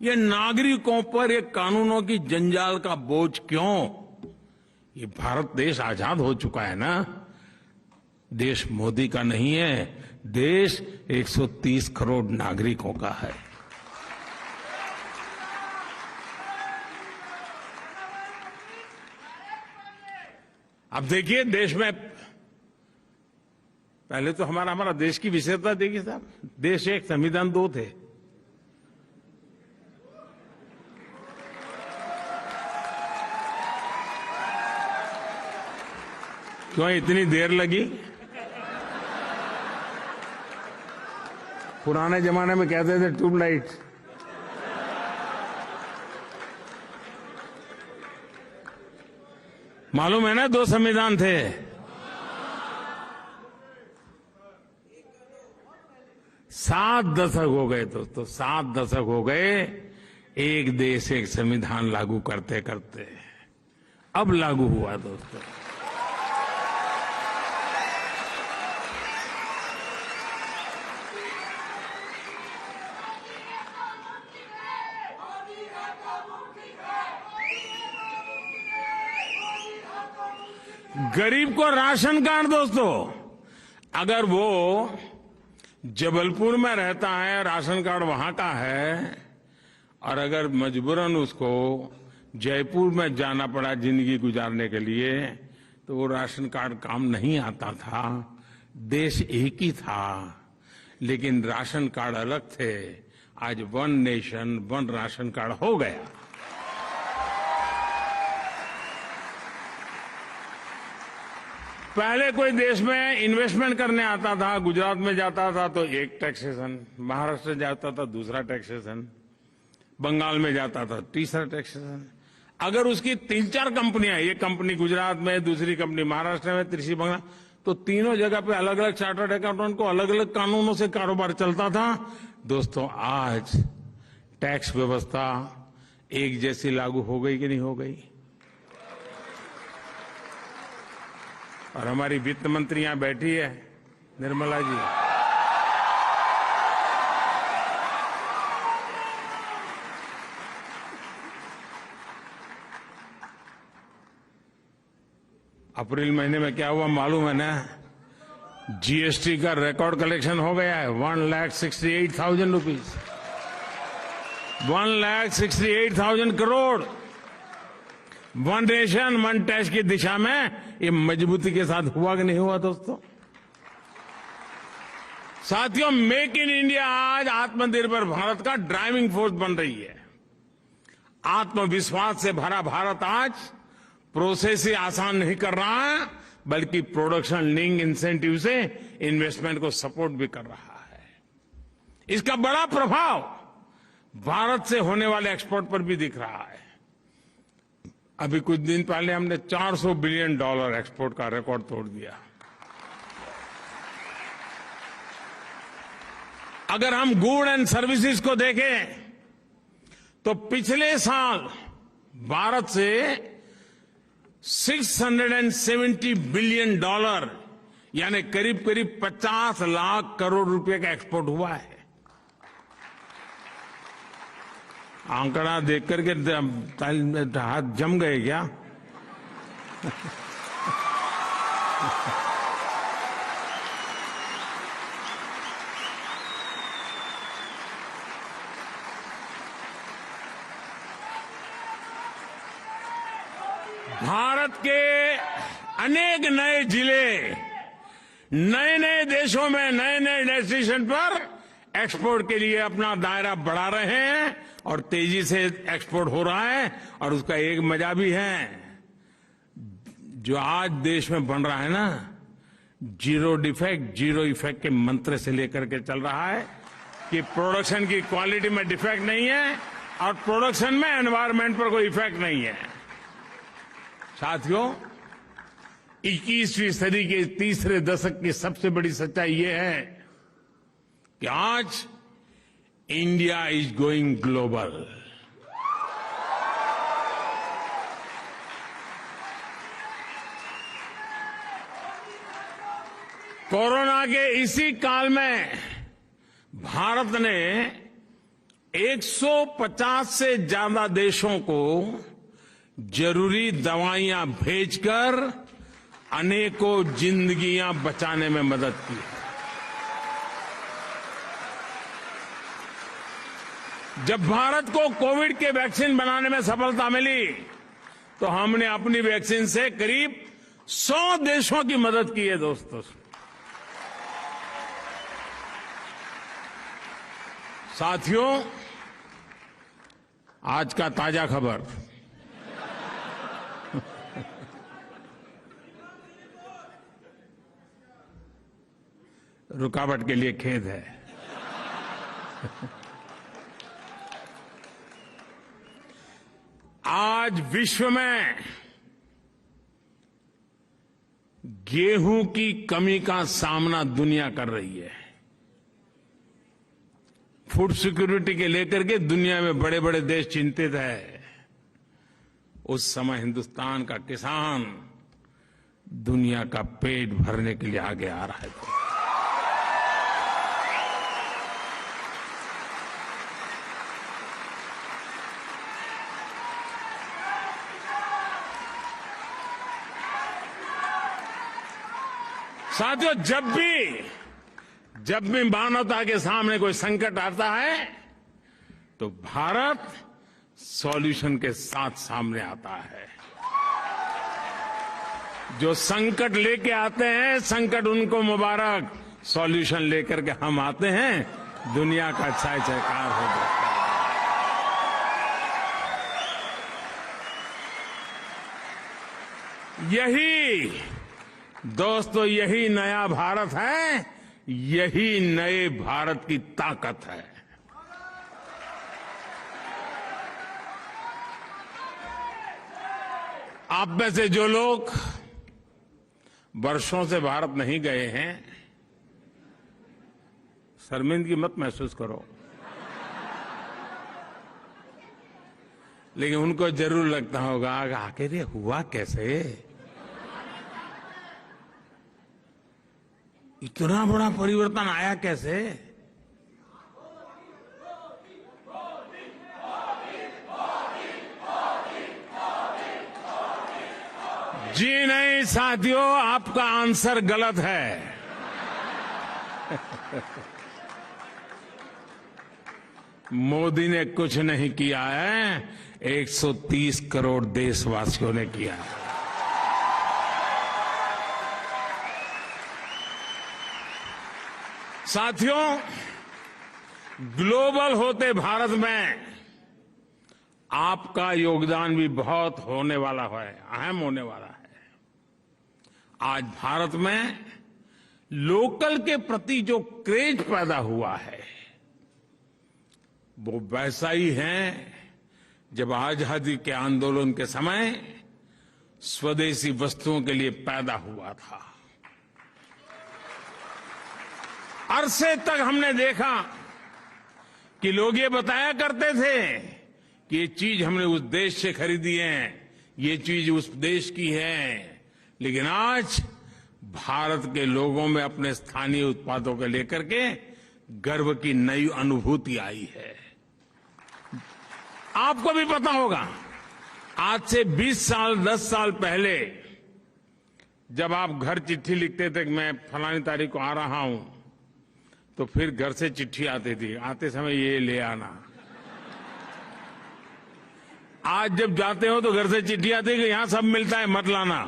ये नागरिकों पर ये कानूनों की जंजाल का बोझ क्यों? ये भारत देश आजाद हो चुका है ना। देश मोदी का नहीं है, देश 130 करोड़ नागरिकों का है। अब देखिए, देश में पहले तो हमारा देश की विशेषता देखिए साहब, देश एक, संविधान दो थे। क्यों इतनी देर लगी? पुराने जमाने में कहते थे ट्यूबलाइट। मालूम है ना, दो संविधान थे। सात दशक हो गए दोस्तों, 7 दशक हो गए एक देश एक संविधान लागू करते करते। अब लागू हुआ दोस्तों। गरीब को राशन कार्ड दोस्तों, अगर वो जबलपुर में रहता है, राशन कार्ड वहां का है, और अगर मजबूरन उसको जयपुर में जाना पड़ा जिंदगी गुजारने के लिए, तो वो राशन कार्ड काम नहीं आता था। देश एक ही था, लेकिन राशन कार्ड अलग थे। आज one nation one ration card हो गया। पहले कोई देश में इन्वेस्टमेंट करने आता था, गुजरात में जाता था तो एक टैक्सेशन, महाराष्ट्र जाता था दूसरा टैक्सेशन, बंगाल में जाता था तीसरा टैक्सेशन। अगर उसकी 3-4 कंपनियां, एक कंपनी गुजरात में, दूसरी कंपनी महाराष्ट्र में, तीसरी बंगाल, तो तीनों जगह पे अलग अलग चार्टर्ड अकाउंटेंट को अलग अलग कानूनों से कारोबार चलता था। दोस्तों, आज टैक्स व्यवस्था एक जैसी लागू हो गई कि नहीं हो गई? और हमारी वित्त मंत्री यहां बैठी है, निर्मला जी। अप्रैल महीने में क्या हुआ मालूम है ना? जीएसटी का रिकॉर्ड कलेक्शन हो गया है, 1,68,000 rupees, 1,68,000 crore. One nation one tax की दिशा में ये मजबूती के साथ हुआ कि नहीं हुआ दोस्तों? साथियों, मेक इन इंडिया आज आत्मनिर्भर भारत का ड्राइविंग फोर्स बन रही है। आत्मविश्वास से भरा भारत आज प्रोसेस ही आसान नहीं कर रहा है, बल्कि प्रोडक्शन लिंक इंसेंटिव से इन्वेस्टमेंट को सपोर्ट भी कर रहा है। इसका बड़ा प्रभाव भारत से होने वाले एक्सपोर्ट पर भी दिख रहा है। अभी कुछ दिन पहले हमने $400 बिलियन एक्सपोर्ट का रिकॉर्ड तोड़ दिया। अगर हम गुड एंड सर्विसेज को देखें तो पिछले साल भारत से $670 बिलियन यानी करीब करीब 50 लाख करोड़ रुपए का एक्सपोर्ट हुआ है। आंकड़ा देख करके हाथ जम गए क्या? भारत के अनेक नए जिले नए नए देशों में नए नए डेस्टिनेशन पर एक्सपोर्ट के लिए अपना दायरा बढ़ा रहे हैं और तेजी से एक्सपोर्ट हो रहा है। और उसका एक मजा भी है, जो आज देश में बन रहा है ना, जीरो डिफेक्ट जीरो इफेक्ट के मंत्र से लेकर के चल रहा है कि प्रोडक्शन की क्वालिटी में डिफेक्ट नहीं है और प्रोडक्शन में एनवायरमेंट पर कोई इफेक्ट नहीं है। साथियों, 21वीं सदी के तीसरे दशक की सबसे बड़ी सच्चाई ये है कि आज India is going global. Corona के इसी काल में भारत ने 150 से ज्यादा देशों को जरूरी दवाइयां भेजकर अनेकों जिंदगियां बचाने में मदद की है। जब भारत को कोविड के वैक्सीन बनाने में सफलता मिली तो हमने अपनी वैक्सीन से करीब 100 देशों की मदद की है। दोस्तों, साथियों, आज का ताजा खबर, रुकावट के लिए खेद है। आज विश्व में गेहूं की कमी का सामना दुनिया कर रही है। फूड सिक्योरिटी के लेकर के दुनिया में बड़े बड़े देश चिंतित है। उस समय हिंदुस्तान का किसान दुनिया का पेट भरने के लिए आगे आ रहा है। साथियों, जब भी मानवता के सामने कोई संकट आता है तो भारत सॉल्यूशन के साथ सामने आता है। जो संकट लेके आते हैं, संकट उनको मुबारक, सॉल्यूशन लेकर के हम आते हैं, दुनिया का चाय जयकार हो जाता है। दोस्तों, यही नया भारत है, यही नए भारत की ताकत है। आप में से जो लोग वर्षों से भारत नहीं गए हैं, शर्मिंदगी मत महसूस करो, लेकिन उनको जरूर लगता होगा आखिर ये हुआ कैसे, इतना बड़ा परिवर्तन आया कैसे। जी नहीं साथियों, आपका आंसर गलत है। मोदी ने कुछ नहीं किया है, 130 करोड़ देशवासियों ने किया है। साथियों, ग्लोबल होते भारत में आपका योगदान भी बहुत होने वाला है, अहम होने वाला है। आज भारत में लोकल के प्रति जो क्रेज पैदा हुआ है वो वैसा ही है जब आजादी के आंदोलन के समय स्वदेशी वस्तुओं के लिए पैदा हुआ था। अरसे तक हमने देखा कि लोग ये बताया करते थे कि ये चीज हमने उस देश से खरीदी है, ये चीज उस देश की है, लेकिन आज भारत के लोगों में अपने स्थानीय उत्पादों को लेकर के गर्व की नई अनुभूति आई है। आपको भी पता होगा, आज से 20 साल 10 साल पहले जब आप घर चिट्ठी लिखते थे कि मैं फलानी तारीख को आ रहा हूं, तो फिर घर से चिट्ठी आती थी, आते समय ये ले आना। आज जब जाते हो तो घर से चिट्ठी आती है कि यहां सब मिलता है, मत लाना।